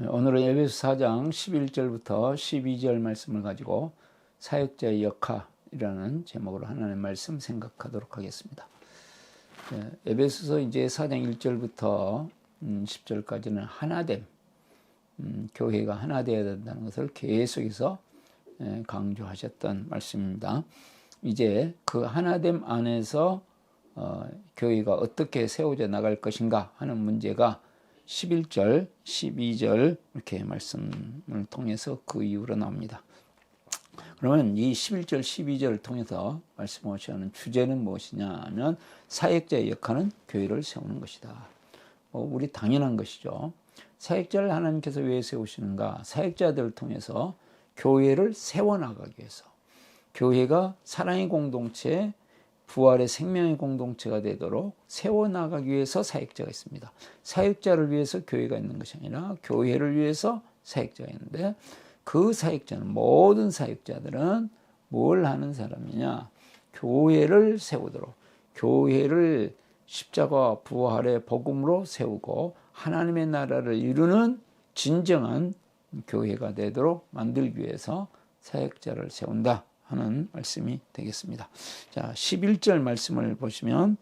오늘은 에베소 4장 11절부터 12절 말씀을 가지고 사역자의 역할이라는 제목으로 하나님의 말씀 생각하도록 하겠습니다. 에베소서 이제 4장 1절부터 10절까지는 하나됨, 교회가 하나 되어야 된다는 것을 계속해서 강조하셨던 말씀입니다. 이제 그 하나됨 안에서 교회가 어떻게 세워져 나갈 것인가 하는 문제가 11절, 12절 이렇게 말씀을 통해서 그 이후로 나옵니다. 그러면 이 11절, 12절을 통해서 말씀하시는 주제는 무엇이냐 하면 사역자의 역할은 교회를 세우는 것이다. 우리 당연한 것이죠. 사역자를 하나님께서 왜 세우시는가? 사역자들을 통해서 교회를 세워나가기 위해서, 교회가 사랑의 공동체, 부활의 생명의 공동체가 되도록 세워나가기 위해서 사역자가 있습니다. 사역자를 위해서 교회가 있는 것이 아니라 교회를 위해서 사역자가 있는데, 그 사역자는, 모든 사역자들은 뭘 하는 사람이냐? 교회를 세우도록, 교회를 십자가와 부활의 복음으로 세우고 하나님의 나라를 이루는 진정한 교회가 되도록 만들기 위해서 사역자를 세운다 하는 말씀이 되겠습니다. 자, 11절 말씀을 보시면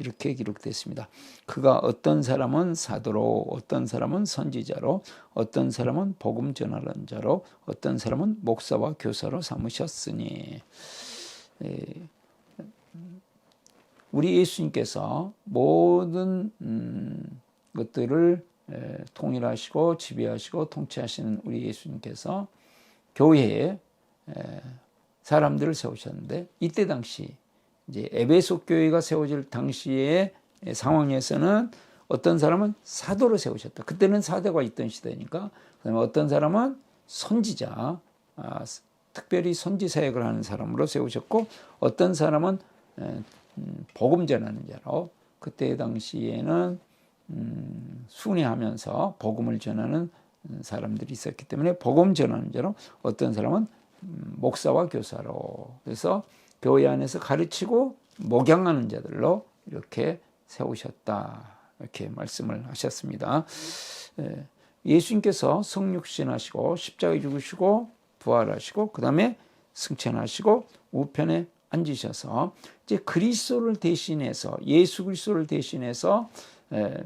이렇게 기록되어 있습니다. 그가 어떤 사람은 사도로, 어떤 사람은 선지자로, 어떤 사람은 복음 전하는 자로, 어떤 사람은 목사와 교사로 삼으셨으니. 우리 예수님께서 모든 것들을 통일하시고 지배하시고 통치하시는 우리 예수님께서 교회에 사람들을 세우셨는데, 이때 당시 이제 에베소 교회가 세워질 당시의 상황에서는 어떤 사람은 사도로 세우셨다. 그때는 사도가 있던 시대니까. 그다음에 어떤 사람은 선지자, 특별히 선지 사역을 하는 사람으로 세우셨고, 어떤 사람은 복음 전하는 자로, 그때 당시에는 순회하면서 복음을 전하는 사람들이 있었기 때문에 복음 전하는 자로, 어떤 사람은 목사와 교사로, 그래서 교회 안에서 가르치고 목양하는 자들로 이렇게 세우셨다, 이렇게 말씀을 하셨습니다. 예수님께서 성육신하시고 십자가에 죽으시고 부활하시고 그 다음에 승천하시고 우편에 앉으셔서 이제 그리스도를 대신해서, 예수 그리스도를 대신해서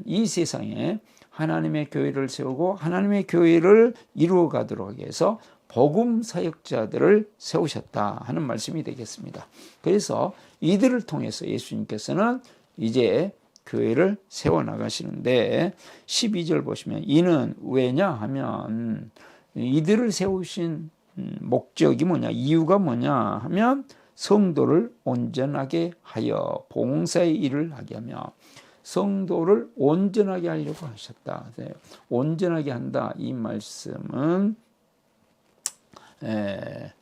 이 세상에 하나님의 교회를 세우고 하나님의 교회를 이루어 가도록 하기 위해서 복음 사역자들을 세우셨다 하는 말씀이 되겠습니다. 그래서 이들을 통해서 예수님께서는 이제 교회를 세워나가시는데, 12절 보시면 이는 왜냐 하면, 이들을 세우신 목적이 뭐냐, 이유가 뭐냐 하면 성도를 온전하게 하여 봉사의 일을 하게 하며, 성도를 온전하게 하려고 하셨다. 온전하게 한다, 이 말씀은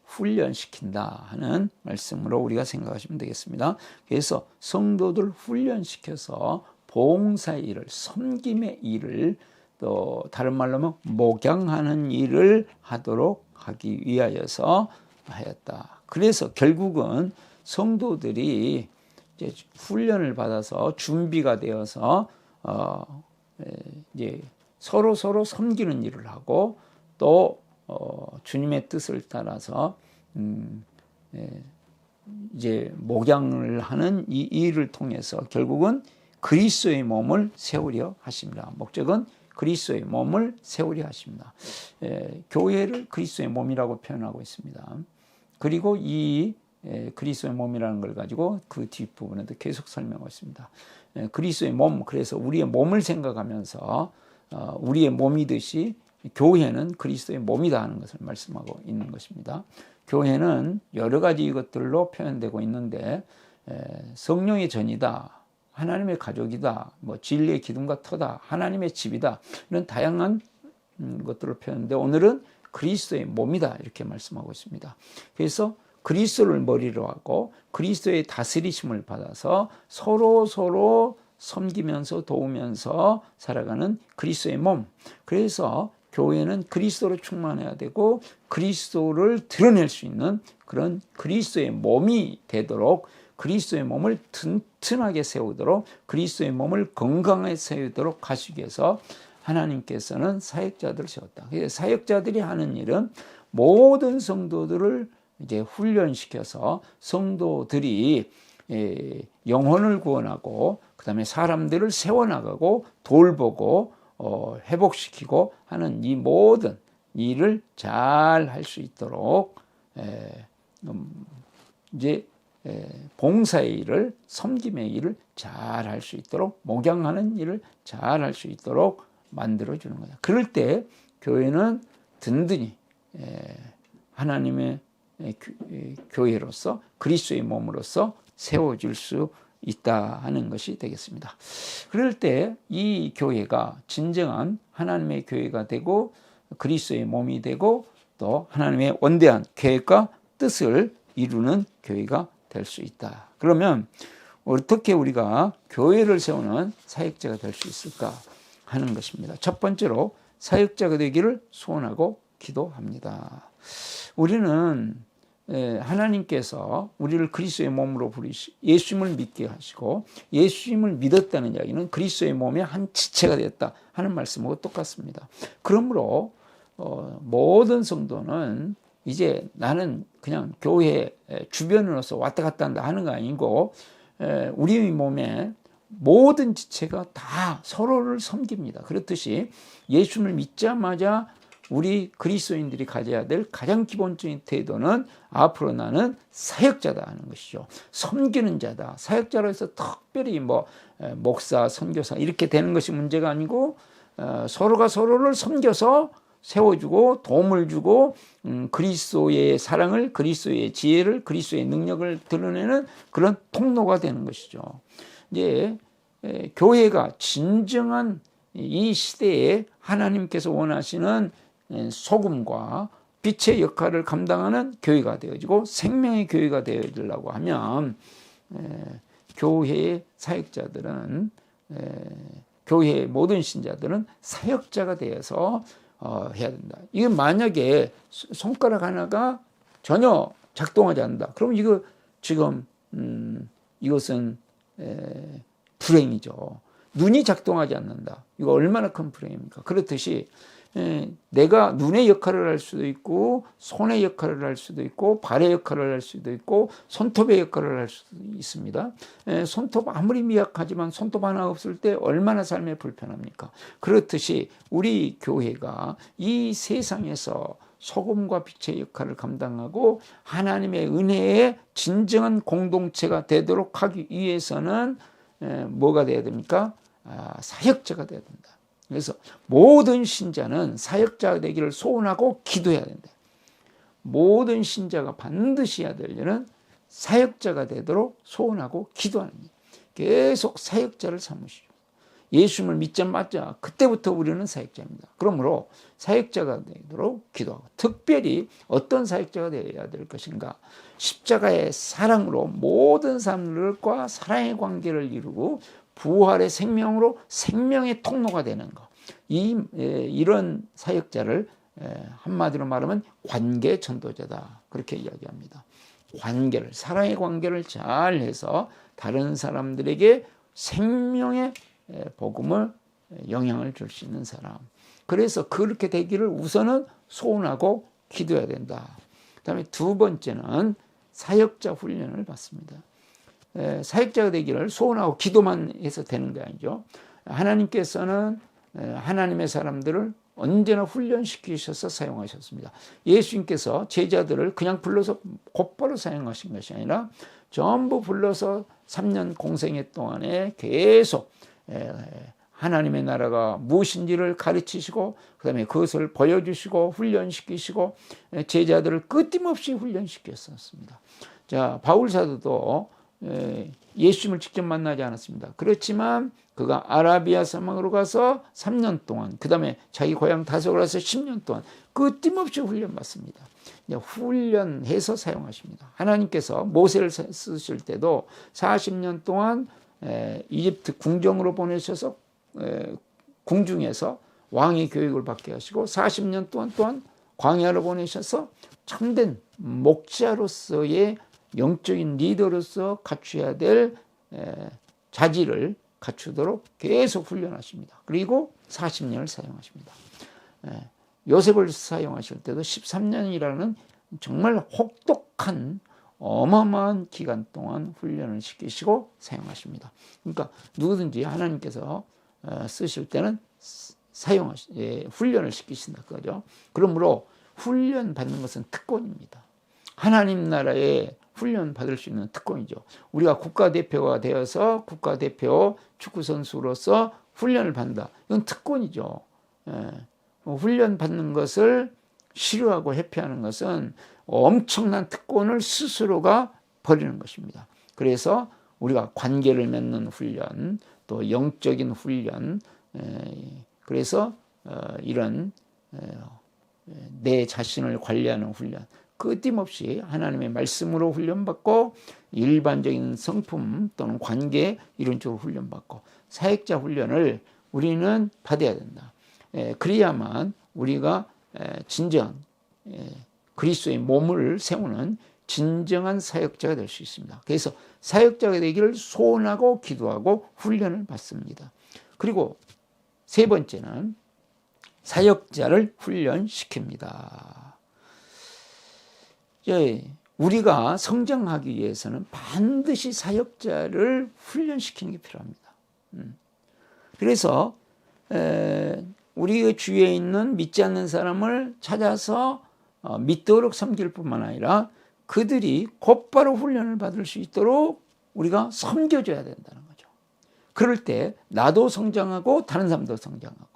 훈련시킨다 하는 말씀으로 우리가 생각하시면 되겠습니다. 그래서 성도들 훈련시켜서 봉사의 일을, 섬김의 일을, 또 다른 말로 하면 목양하는 일을 하도록 하기 위하여서 하였다. 그래서 결국은 성도들이 이제 훈련을 받아서 준비가 되어서 이제 서로 섬기는 일을 하고, 또 주님의 뜻을 따라서 이제 목양을 하는 이 일을 통해서 결국은 그리스도의 몸을 세우려 하십니다. 목적은 그리스도의 몸을 세우려 하십니다. 교회를 그리스도의 몸이라고 표현하고 있습니다. 그리고 이 그리스도의 몸이라는 걸 가지고 그 뒷부분에도 계속 설명하고 있습니다. 그리스도의 몸, 그래서 우리의 몸을 생각하면서 우리의 몸이듯이 교회는 그리스도의 몸이다 하는 것을 말씀하고 있는 것입니다. 교회는 여러 가지 것들로 표현되고 있는데, 성령의 전이다, 하나님의 가족이다, 진리의 기둥과 터다, 하나님의 집이다, 이런 다양한 것들로 표현되는데, 오늘은 그리스도의 몸이다 이렇게 말씀하고 있습니다. 그래서 그리스도를 머리로 하고 그리스도의 다스리심을 받아서 서로 섬기면서 도우면서 살아가는 그리스도의 몸. 그래서 교회는 그리스도로 충만해야 되고 그리스도를 드러낼 수 있는 그런 그리스도의 몸이 되도록, 그리스도의 몸을 튼튼하게 세우도록, 그리스도의 몸을 건강하게 세우도록 하시기 위해서 하나님께서는 사역자들을 세웠다. 사역자들이 하는 일은 모든 성도들을 이제 훈련시켜서 성도들이 영혼을 구원하고 그다음에 사람들을 세워나가고 돌보고 회복시키고 하는 이 모든 일을 잘 할 수 있도록 이제 봉사의 일을, 섬김의 일을 잘 할 수 있도록, 목양하는 일을 잘 할 수 있도록 만들어주는 거야. 그럴 때 교회는 든든히 하나님의 교회로서 그리스도의 몸으로서 세워질 수 있다 하는 것이 되겠습니다. 그럴 때 이 교회가 진정한 하나님의 교회가 되고 그리스도의 몸이 되고 또 하나님의 원대한 계획과 뜻을 이루는 교회가 될 수 있다. 그러면 어떻게 우리가 교회를 세우는 사역자가 될 수 있을까 하는 것입니다. 첫 번째로 사역자가 되기를 소원하고 기도합니다. 우리는 하나님께서 우리를 그리스도의 몸으로 부르시고 예수님을 믿게 하시고 예수님을 믿었다는 이야기는 그리스도의 몸의 한 지체가 되었다 하는 말씀하고 똑같습니다. 그러므로 모든 성도는 이제 나는 그냥 교회 주변으로서 왔다 갔다 한다 하는 거 아니고 우리 몸의 모든 지체가 다 서로를 섬깁니다. 그렇듯이 예수님을 믿자마자 우리 그리스도인들이 가져야 될 가장 기본적인 태도는 앞으로 나는 사역자다 하는 것이죠. 섬기는 자다. 사역자로 해서 특별히 목사, 선교사 이렇게 되는 것이 문제가 아니고 서로가 서로를 섬겨서 세워주고 도움을 주고 그리스도의 사랑을, 그리스도의 지혜를, 그리스도의 능력을 드러내는 그런 통로가 되는 것이죠. 이제 교회가 진정한 이 시대에 하나님께서 원하시는 소금과 빛의 역할을 감당하는 교회가 되어지고 생명의 교회가 되어지려고 하면 교회의 사역자들은 교회의 모든 신자들은 사역자가 되어서 해야 된다. 이게 만약에 손가락 하나가 전혀 작동하지 않는다. 그럼 이거 지금 이것은 불행이죠. 눈이 작동하지 않는다. 이거 얼마나 큰 불행입니까? 그렇듯이 내가 눈의 역할을 할 수도 있고 손의 역할을 할 수도 있고 발의 역할을 할 수도 있고 손톱의 역할을 할 수도 있습니다. 손톱 아무리 미약하지만 손톱 하나 없을 때 얼마나 삶에 불편합니까? 그렇듯이 우리 교회가 이 세상에서 소금과 빛의 역할을 감당하고 하나님의 은혜의 진정한 공동체가 되도록 하기 위해서는 뭐가 돼야 됩니까? 사역자가 돼야 된다. 그래서 모든 신자는 사역자가 되기를 소원하고 기도해야 된다. 모든 신자가 반드시 해야 될 일은 사역자가 되도록 소원하고 기도하는 일. 계속 사역자를 삼으시죠. 예수님을 믿자마자 그때부터 우리는 사역자입니다. 그러므로 사역자가 되도록 기도하고 특별히 어떤 사역자가 되어야 될 것인가? 십자가의 사랑으로 모든 사람들과 사랑의 관계를 이루고 부활의 생명으로 생명의 통로가 되는 것. 이런 사역자를 한마디로 말하면 관계 전도자다. 그렇게 이야기합니다. 관계를, 사랑의 관계를 잘 해서 다른 사람들에게 생명의 복음을 영향을 줄 수 있는 사람. 그래서 그렇게 되기를 우선은 소원하고 기도해야 된다. 그 다음에 두 번째는 사역자 훈련을 받습니다. 사역자가 되기를 소원하고 기도만 해서 되는 게 아니죠. 하나님께서는 하나님의 사람들을 언제나 훈련시키셔서 사용하셨습니다. 예수님께서 제자들을 그냥 불러서 곧바로 사용하신 것이 아니라 전부 불러서 3년 공생애 동안에 계속 하나님의 나라가 무엇인지를 가르치시고 그다음에 그것을 보여주시고 훈련시키시고 제자들을 끊임없이 훈련시켰었습니다. 자, 바울 사도도 예수님을 직접 만나지 않았습니다. 그렇지만 그가 아라비아 사막으로 가서 3년 동안 그 다음에 자기 고향 다소로 가서 10년 동안 끊임없이 훈련받습니다. 훈련해서 사용하십니다. 하나님께서 모세를 쓰실 때도 40년 동안 이집트 궁정으로 보내셔서 궁중에서 왕의 교육을 받게 하시고 40년 동안 또한 광야로 보내셔서 참된 목자로서의 영적인 리더로서 갖춰야 될 자질을 갖추도록 계속 훈련하십니다. 그리고 40년을 사용하십니다. 요셉을 사용하실 때도 13년이라는 정말 혹독한 어마어마한 기간 동안 훈련을 시키시고 사용하십니다. 그러니까 누구든지 하나님께서 쓰실 때는 훈련을 시키신다 그거죠. 그러므로 훈련 받는 것은 특권입니다. 하나님 나라에 훈련 받을 수 있는 특권이죠. 우리가 국가대표가 되어서 국가대표 축구선수로서 훈련을 받는다. 이건 특권이죠. 훈련 받는 것을 싫어하고 회피하는 것은 엄청난 특권을 스스로가 버리는 것입니다. 그래서 우리가 관계를 맺는 훈련, 또 영적인 훈련, 그래서 이런 내 자신을 관리하는 훈련, 끊임없이 하나님의 말씀으로 훈련받고 일반적인 성품 또는 관계 이런 쪽으로 훈련받고 사역자 훈련을 우리는 받아야 된다. 그래야만 우리가 진정 그리스도의 몸을 세우는 진정한 사역자가 될 수 있습니다. 그래서 사역자가 되기를 소원하고 기도하고 훈련을 받습니다. 그리고 세 번째는 사역자를 훈련시킵니다. 우리가 성장하기 위해서는 반드시 사역자를 훈련시키는 게 필요합니다. 그래서 우리 주위에 있는 믿지 않는 사람을 찾아서 믿도록 섬길 뿐만 아니라 그들이 곧바로 훈련을 받을 수 있도록 우리가 섬겨줘야 된다는 거죠. 그럴 때 나도 성장하고 다른 사람도 성장하고,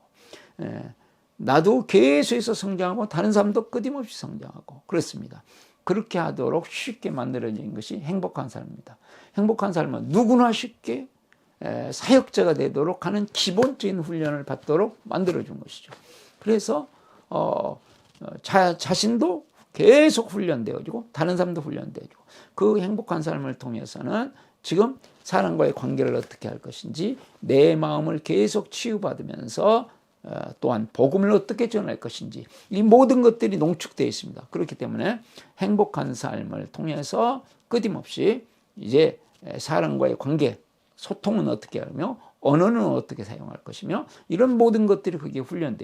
나도 계속해서 성장하고 다른 사람도 끊임없이 성장하고 그렇습니다. 그렇게 하도록 쉽게 만들어진 것이 행복한 삶입니다. 행복한 삶은 누구나 쉽게 사역자가 되도록 하는 기본적인 훈련을 받도록 만들어준 것이죠. 그래서 자신도 계속 훈련되어지고 다른 사람도 훈련되어지고 그 행복한 삶을 통해서는 지금 사람과의 관계를 어떻게 할 것인지 내 마음을 계속 치유받으면서 또한 복음을 어떻게 전할 것인지 이 모든 것들이 농축되어 있습니다. 그렇기 때문에 행복한 삶을 통해서 끊임없이 이제 사람과의 관계, 소통은 어떻게 하며 언어는 어떻게 사용할 것이며 이런 모든 것들이 그게 훈련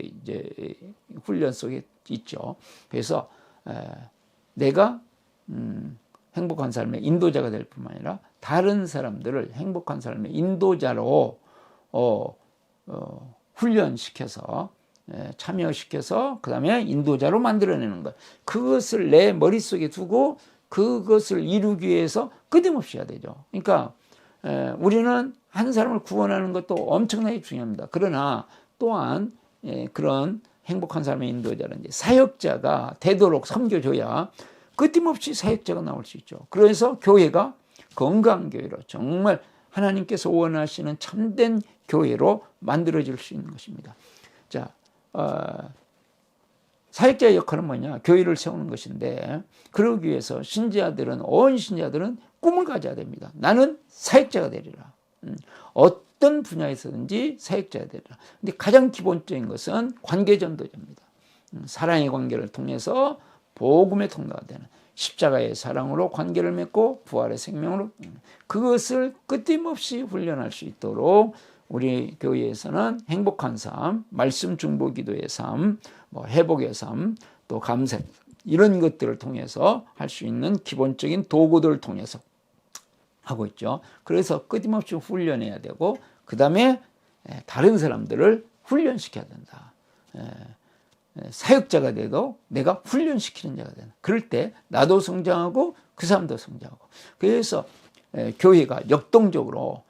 속에 있죠. 그래서 내가 행복한 삶의 인도자가 될 뿐만 아니라 다른 사람들을 행복한 삶의 인도자로 훈련시켜서 참여시켜서 그 다음에 인도자로 만들어내는 것, 그것을 내 머릿속에 두고 그것을 이루기 위해서 끊임없이 해야 되죠. 그러니까 우리는 한 사람을 구원하는 것도 엄청나게 중요합니다. 그러나 또한 그런 행복한 삶의 인도자는 이제 사역자가 되도록 섬겨줘야 끊임없이 사역자가 나올 수 있죠. 그래서 교회가 건강한 교회로 정말 하나님께서 원하시는 참된 교회로 만들어질 수 있는 것입니다. 자, 사역자의 역할은 뭐냐? 교회를 세우는 것인데 그러기 위해서 온 신자들은 꿈을 가져야 됩니다. 나는 사역자가 되리라. 어떤 분야에서든지 사역자가 되리라. 근데 가장 기본적인 것은 관계 전도자입니다. 사랑의 관계를 통해서 복음의 통로가 되는 십자가의 사랑으로 관계를 맺고 부활의 생명으로 그것을 끊임없이 훈련할 수 있도록 우리 교회에서는 행복한 삶, 말씀 중보 기도의 삶, 회복의 삶, 또 감사 이런 것들을 통해서 할 수 있는 기본적인 도구들을 통해서 하고 있죠. 그래서 끊임없이 훈련해야 되고 그 다음에 다른 사람들을 훈련시켜야 된다. 사역자가 돼도 내가 훈련시키는 자가 되는. 그럴 때 나도 성장하고 그 사람도 성장하고. 그래서 교회가 역동적으로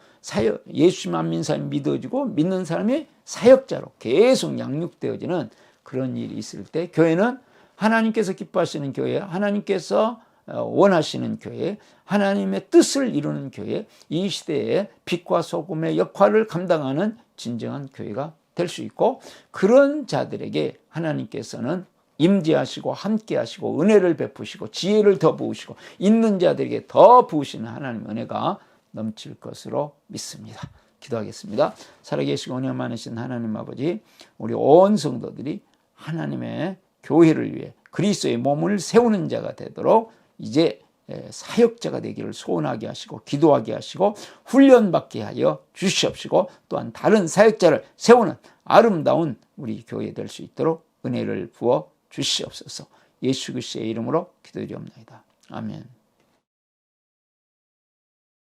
예수 안 믿는 사람이 믿어지고 믿는 사람이 사역자로 계속 양육되어지는 그런 일이 있을 때 교회는 하나님께서 기뻐하시는 교회, 하나님께서 원하시는 교회, 하나님의 뜻을 이루는 교회, 이 시대에 빛과 소금의 역할을 감당하는 진정한 교회가 될 수 있고 그런 자들에게 하나님께서는 임재하시고 함께하시고 은혜를 베푸시고 지혜를 더 부으시고 있는 자들에게 더 부으시는 하나님의 은혜가 넘칠 것으로 믿습니다. 기도하겠습니다. 살아계시고 은혜 많으신 하나님 아버지, 우리 온 성도들이 하나님의 교회를 위해 그리스도의 몸을 세우는 자가 되도록 이제 사역자가 되기를 소원하게 하시고 기도하게 하시고 훈련받게 하여 주시옵시고 또한 다른 사역자를 세우는 아름다운 우리 교회 될 수 있도록 은혜를 부어 주시옵소서. 예수 그리스도의 이름으로 기도드리옵나이다. 아멘.